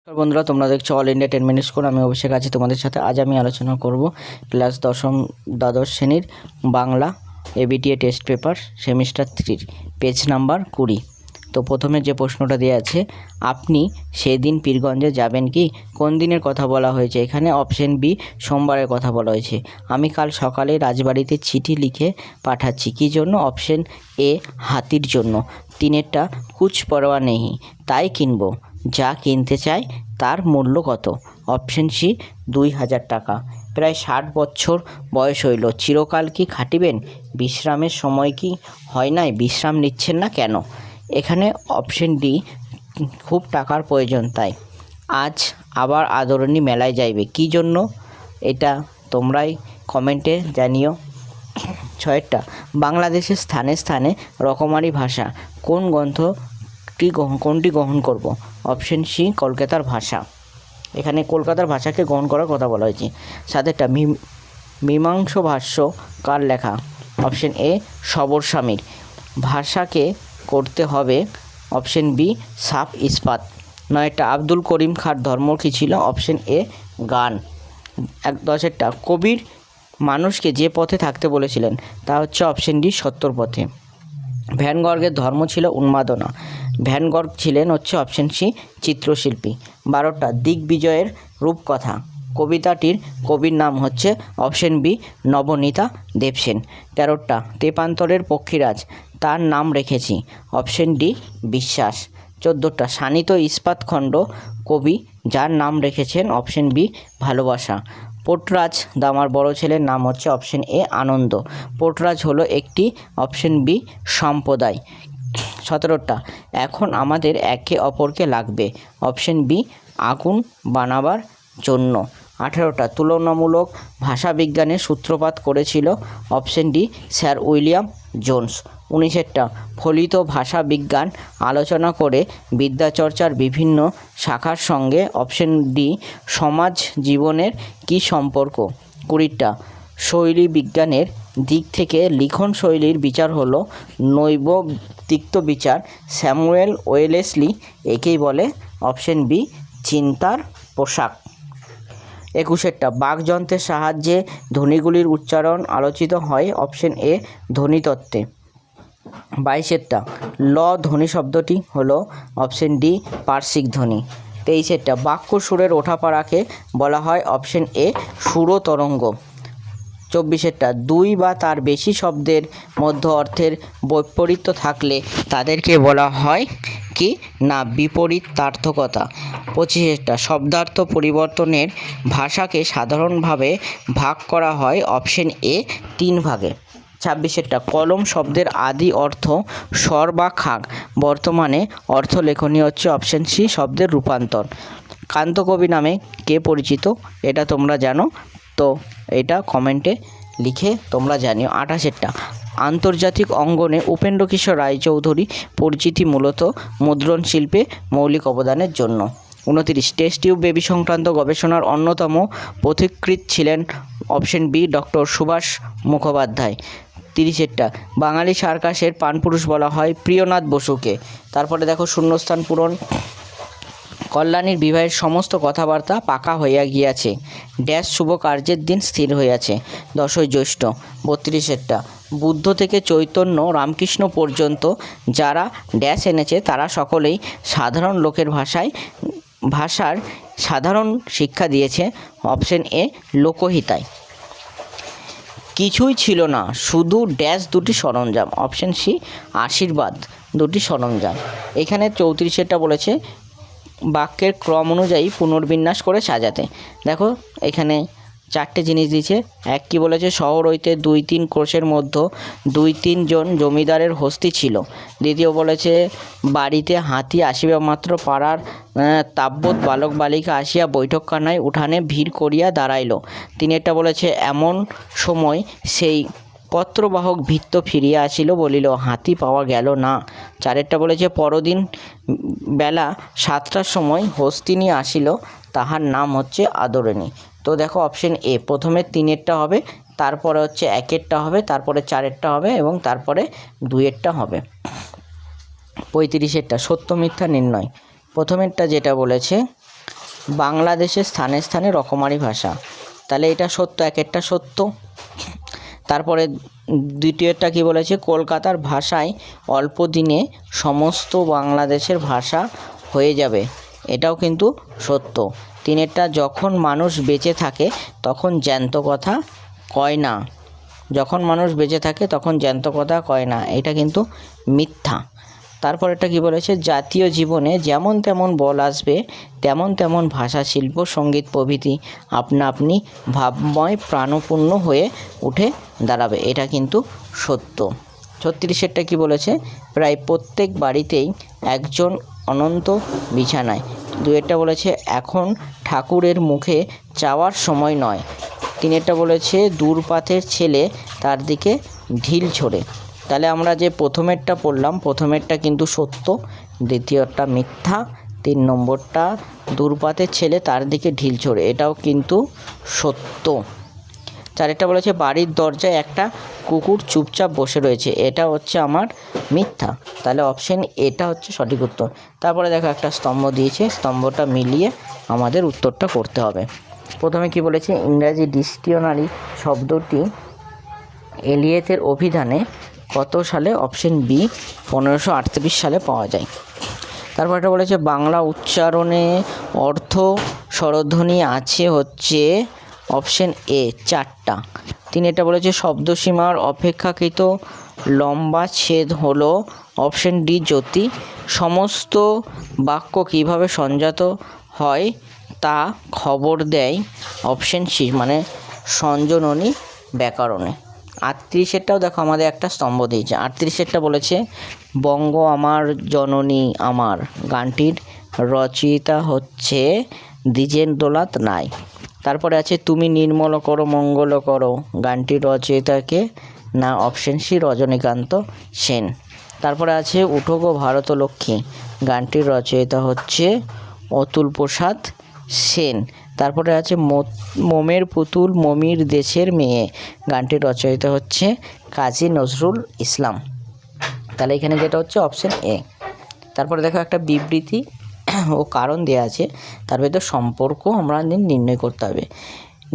নমস্কার বন্ধুরা, তোমরা দেখছো অল ইন্ডিয়া 10 মিনিট স্কুল। আমি অভিষেক আছি তোমাদের সাথে। আজ আমি আলোচনা করব ক্লাস দ্বাদশ শ্রেণীর Bangla ABTA test paper semester 3 page number 20। তো প্রথমে যে প্রশ্নটা দেওয়া আছে, আপনি সেদিন পীরগঞ্জে যাবেন কি? কোন দিনের কথা বলা হয়েছে? এখানে অপশন বি, সোমবারের কথা বলা হয়েছে। আমি কাল সকালে রাজবাড়িতে চিঠি লিখে পাঠাচ্ছি, কী জন্য? অপশন এ, হাতির জন্য। তিনেরটা, কুছ পরোয়া নেই, তাই কিনবো। যা কিনতে চাই তার মূল্য কত? অপশন সি, 2000 টাকা। প্রায় 60 বছর বয়স হইল, চিরকাল কি খাটিবেন? বিশ্রামের সময় কি হয় নাই? বিশ্রাম নিচ্ছেন না কেন? এখানে অপশন ডি, খুব টাকার প্রয়োজন তাই। আজ আবার আদরণী মেলায় যাইবে, কী জন্য? এটা তোমরাই কমেন্টে জানিও। 6টা, বাংলাদেশের স্থানে স্থানে রকমারি ভাষা কোন কোনটি গ্রহণ করব? অপশন সি, কলকাতার ভাষা। এখানে কলকাতার ভাষাকে গ্রহণ করার কথা বলা হয়েছে। 7টা, মীমাংস ভাষ্য কার লেখা? অপশন এ, সবর স্বামীর। ভাষাকে করতে হবে, অপশন বি, সাফ ইস্পাত। 9টা, আব্দুল করিম খাঁর ধর্ম কী ছিল? অপশন এ, গান। 10টা, কবির মানুষকে যে পথে থাকতে বলেছিলেন তা হচ্ছে অপশন ডি, সত্যর পথে। ভ্যান গর্গের ধর্ম ছিল উন্মাদনা। ভ্যান গর্গ ছিলেন হচ্ছে অপশন সি, চিত্রশিল্পী। 12টা, দিগ্বিজয়ের রূপকথা কবিতাটির কবির নাম হচ্ছে অপশন বি, নবনীতা দেবসেন। 13টা, তেপান্তরের পক্ষীরাজ, তার নাম রেখেছি, অপশন ডি, বিশ্বাস। 14টা, শানিত ইস্পাত খণ্ড কবি, যার নাম রেখেছেন অপশন বি, ভালোবাসা। পোর্টরাজ দামার বড় ছেলের নাম হচ্ছে অপশন এ, আনন্দ। পোর্টরাজ হলো একটি, অপশন বি, সম্প্রদায়। 17টা, এখন আমাদের একে অপরকে লাগবে, অপশন বি, আগুন বানাবার জন্য। 18টা, তুলনামূলক ভাষাবিজ্ঞানের সূত্রপাত করেছিল, option D, sir William Jones. 19টা, ফলিত ভাষা বিজ্ঞান আলোচনা করে বিদ্যাচর্চার বিভিন্ন শাখার সঙ্গে, অপশন ডি, সমাজ জীবনের কী সম্পর্ক? 20টা, শৈলী বিজ্ঞানের দিক থেকে লিখন শৈলীর বিচার হলো নৈবতিক্ত বিচার। স্যামুয়েল ওয়েলেসলি একেই বলে, অপশন বি, চিন্তার পোশাক। 21টা, বাকযন্ত্রের সাহায্যে ধ্বনিগুলির উচ্চারণ আলোচিত হয়, অপশন এ, ধ্বনিতত্ত্বে। 22টা, ল ধ্বনি শব্দটি হলো অপশন ডি, পার্শ্বিক ধ্বনি। 23টা, বাক্য সুরের ওঠাপড়াকে বলা হয়, অপশন এ, সুরতরঙ্গ। 24টা, দুই বা তার বেশি শব্দের মধ্যে অর্থের বৈপরীত্য থাকলে তাদেরকে বলা হয় কি না? বিপরীতার্থকতা। 25টা, শব্দার্থ পরিবর্তনের ভাষাকে সাধারণভাবে ভাগ করা হয়, অপশন এ, 3 ভাগে। 26টা, কলম শব্দের আদি অর্থ স্বর বা খাগ, বর্তমানে অর্থ লেখনী হচ্ছে অপশন সি, শব্দের রূপান্তর। কান্তকবি নামে কে পরিচিত? এটা তোমরা জানো, তো এটা কমেন্টে লিখে তোমরা জানিও। 28টা, আন্তর্জাতিক অঙ্গনে উপেন্দ্রকিশোর রায়চৌধুরী পরিচিতি মূলত মুদ্রণ শিল্পে মৌলিক অবদানের জন্য। 29, টেস্ট টিউব বেবি সংক্রান্ত গবেষণার অন্যতম পথিকৃৎ ছিলেন, option B, doctor Subhash Mukhopadhyay. 30টা, বাঙালি সার্কাসের প্রাণপুরুষ বলা হয় প্রিয়নাথ বসুকে। তারপরে দেখো শূন্যস্থান পূরণ। কল্যাণীর বিবাহের সমস্ত কথাবার্তা পাকা হইয়া গিয়াছে, ড্যাশ শুভ কার্যের দিন স্থির হইয়াছে, 10ই জ্যৈষ্ঠ। 32টা, বুদ্ধ থেকে চৈতন্য রামকৃষ্ণ পর্যন্ত যারা ড্যাশ এনেছে তারা সকলেই সাধারণ লোকের ভাষার সাধারণ শিক্ষা দিয়েছে, অপশন এ, লোকহিতায়। কিছুই ছিল না, শুধু ড্যাশ দুটি সরঞ্জাম, অপশন সি, আশীর্বাদ দুটি সরঞ্জাম। এখানে 34টা বলেছে বাক্যের ক্রম অনুযায়ী পুনর্বিন্যাস করে সাজাতে। দেখো এখানে 4টে জিনিস দিয়েছে। এক, কি বলেছে? শহর হইতে 2-3 ক্রোশের মধ্যে 2-3 জন জমিদারের হস্তি ছিল। দ্বিতীয় বলেছে বাড়িতে হাতি আসিবা মাত্র পাড়ার তাব্বৎ বালক বালিকা আসিয়া বৈঠকখানায় উঠানে ভিড় করিয়া দাঁড়াইল। 3টা বলেছে এমন সময় সেই পত্রবাহক ভৃত্য ফিরিয়া আসিল, বলিল হাতি পাওয়া গেল না। 4টা বলেছে পরদিন বেলা 7টার সময় হস্তিনী আসিল, তাহার নাম হচ্ছে আদরিণী। তো দেখো অপশন এ, প্রথমে 3এরটা হবে, তারপরে হচ্ছে 1এরটা হবে, তারপরে 4এরটা হবে এবং তারপরে 2এরটা হবে। 35টা, সত্য মিথ্যা নির্ণয়। প্রথমেরটা যেটা বলেছে বাংলাদেশের স্থানে স্থানে রকমারি ভাষা, তাহলে এটা সত্য, এক একটা সত্য। তারপরে দ্বিতীয়টা কি বলেছে, কলকাতার ভাষায় অল্প দিনে সমস্ত বাংলাদেশের ভাষা হয়ে যাবে, এটাও কিন্তু সত্য। তিনেরটা যখন মানুষ বেঁচে থাকে তখন জ্যান্ত কথা কয় না, যখন মানুষ বেঁচে থাকে তখন জ্যান্ত কথা কয় না, এটা কিন্তু মিথ্যা। তারপর এটা কি বলেছে, জাতীয় জীবনে যেমন তেমন বল আসবে তেমন তেমন ভাষা, শিল্প, সঙ্গীত প্রভৃতি আপনা আপনি ভাবময় প্রাণপূর্ণ হয়ে উঠে দাঁড়াবে, এটা কিন্তু সত্য। 36এরটা কি বলেছে, প্রায় প্রত্যেক বাড়িতেই একজন অনন্ত বিছানায়। 2এরটা বলেছে, এখন ঠাকুরের মুখে চাওয়ার সময় নয়। 3এরটা বলেছে, দূরপাথের ছেলে তার দিকে ঢিল ছোড়ে। তাহলে আমরা যে প্রথমেরটা পড়লাম, প্রথমেরটা কিন্তু সত্য, দ্বিতীয়টা মিথ্যা, 3 নম্বরটা দূরপাথের ছেলে তার দিকে ঢিল ছোড়ে, এটাও কিন্তু সত্য। 4এটা বলেছে, বাড়ির দরজায় একটা কুকুর চুপচাপ বসে রয়েছে, এটা হচ্ছে আমার মিথ্যা, তাহলে অপশন এটা হচ্ছে সঠিক উত্তর। তারপরে দেখো একটা স্তম্ভ দিয়েছে, স্তম্ভটা মিলিয়ে আমাদের উত্তরটা করতে হবে। প্রথমে কি বলেছে, ইংরাজি ডিকশনারি শব্দটি এলিয়েটের অভিধানে কত সালে, অপশন বি 1538 সালে পাওয়া যায়। তারপর এটা বলেছে, বাংলা উচ্চারণে অর্থ স্বরধ্বনি আছে হচ্ছে অপশন এ 4টা। 3এটা বলেছে, শব্দসীমার অপেক্ষাকৃত লম্বা ছেদ হলো অপশন ডি জ্যোতি। সমস্ত বাক্য কিভাবে সংজাত হয় তা খবর দেয় অপশন সি মানে সংযোজনী ব্যাকরণে। 38এরটাও দেখো আমাদের একটা স্তম্ভ দিয়েছে। 38এরটা বলেছে, বঙ্গ আমার জননী আমার, গানটির রচয়িতা হচ্ছে দ্বিজেন্দ্রনাথ রায়। তারপরে আছে, তুমি নির্মল করো মঙ্গল করো, গানটির রচয়িতাকে, না অপশন সি রজনীকান্ত সেন। তারপরে আছে, উঠো গো ভারত লক্ষ্মী, গানটির রচয়িতা হচ্ছে অতুল প্রসাদ সেন। তারপরে আছে, মোমের পুতুল মমির দেশের মেয়ে, গানটির রচয়িতা হচ্ছে কাজী নজরুল ইসলাম। তাহলে এখানে যেটা হচ্ছে অপশন এ। তারপরে দেখো একটা বিবৃতি ও কারণ দেওয়া আছে, তার ভিতর সম্পর্ক আমরা নির্ণয় করতে হবে।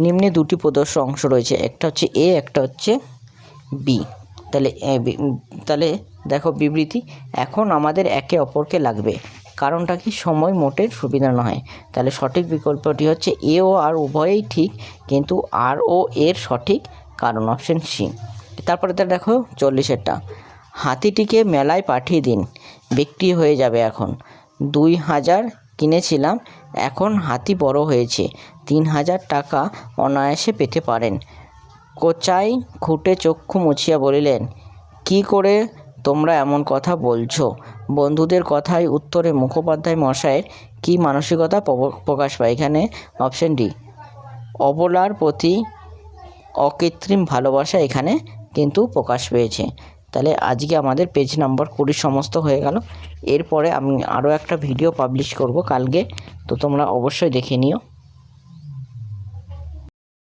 নিম্নে 2টি প্রদর্শ অংশ রয়েছে, একটা হচ্ছে এ, একটা হচ্ছে বি। তাহলে দেখো বিবৃতি, এখন আমাদের একে অপরকে লাগবে, কারণটা কি, সময় মোটের সুবিধা নয়। তাহলে সঠিক বিকল্পটি হচ্ছে এ ও আর উভয়ই ঠিক, কিন্তু আর ও এর সঠিক কারণ, অপশন সি। তারপরে দেখো 40এরটা, হাতিটিকে মেলায় পাঠিয়ে দিন, বিক্রি হয়ে যাবে এখন। 2000 কিনেছিলাম, এখন হাতি বড় হয়েছে, 3000 টাকা অনায়াসে পেতে পারেন। কোচাই খুঁটে চক্ষু মুছিয়া বলিলেন, কি করে তোমরা এমন কথা বলছো? বন্ধুদের কথায় উত্তরে মুখোপাধ্যায় মশাইয়ের কি মানসিকতা প্রকাশ পায়? এখানে অপশন ডি অবলার প্রতি অকৃত্রিম ভালোবাসা এখানে কিন্তু প্রকাশ পেয়েছে। তাহলে আজকে আমাদের পেজ নাম্বার 20 সমস্ত হয়ে গেল। এরপরে আমি আরও একটা ভিডিও পাবলিশ করব কালকে, তো তোমরা অবশ্যই দেখে নিও।